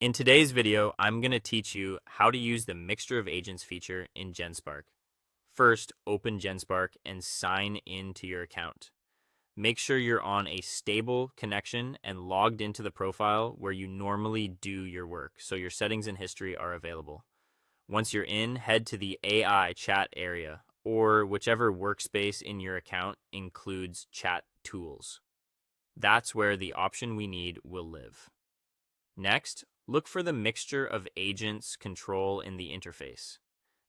In today's video, I'm going to teach you how to use the Mixture of Agents feature in Genspark. First, open Genspark and sign into your account. Make sure you're on a stable connection and logged into the profile where you normally do your work, so your settings and history are available. Once you're in, head to the AI chat area, or whichever workspace in your account includes chat tools. That's where the option we need will live. Next, look for the Mixture of Agents control in the interface.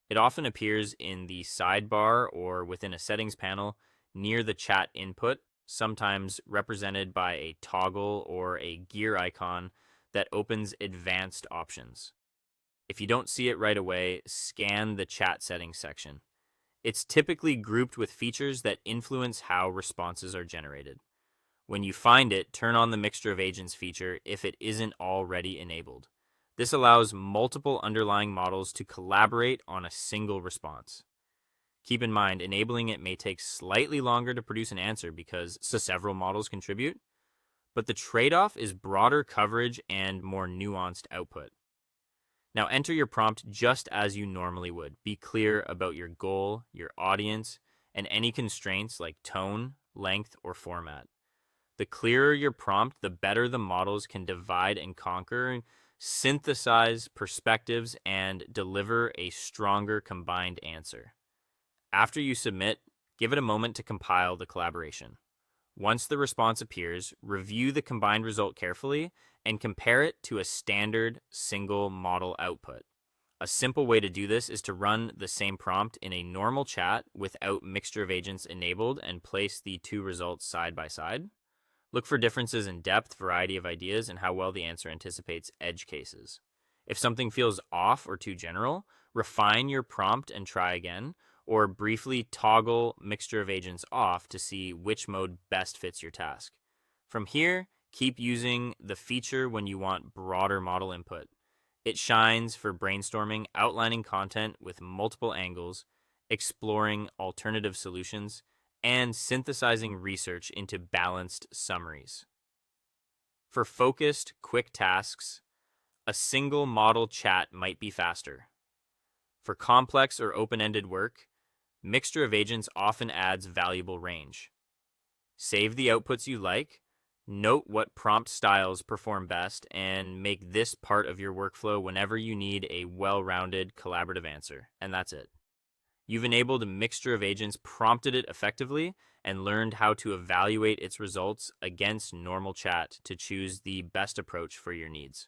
It often appears in the sidebar or within a settings panel near the chat input, sometimes represented by a toggle or a gear icon that opens advanced options. If you don't see it right away, scan the chat settings section. It's typically grouped with features that influence how responses are generated. When you find it, turn on the Mixture of Agents feature if it isn't already enabled. This allows multiple underlying models to collaborate on a single response. Keep in mind, enabling it may take slightly longer to produce an answer because several models contribute, but the trade-off is broader coverage and more nuanced output. Now enter your prompt just as you normally would. Be clear about your goal, your audience, and any constraints like tone, length, or format. The clearer your prompt, the better the models can divide and conquer, synthesize perspectives, and deliver a stronger combined answer. After you submit, give it a moment to compile the collaboration. Once the response appears, review the combined result carefully and compare it to a standard single model output. A simple way to do this is to run the same prompt in a normal chat without Mixture of Agents enabled and place the two results side by side. Look for differences in depth, variety of ideas, and how well the answer anticipates edge cases. If something feels off or too general, refine your prompt and try again, or briefly toggle Mixture of Agents off to see which mode best fits your task. From here, keep using the feature when you want broader model input. It shines for brainstorming, outlining content with multiple angles, exploring alternative solutions, and synthesizing research into balanced summaries. For focused, quick tasks, a single model chat might be faster. For complex or open-ended work, Mixture of Agents often adds valuable range. Save the outputs you like, note what prompt styles perform best, and make this part of your workflow whenever you need a well-rounded collaborative answer. And that's it. You've enabled a Mixture of Agents, prompted it effectively, and learned how to evaluate its results against normal chat to choose the best approach for your needs.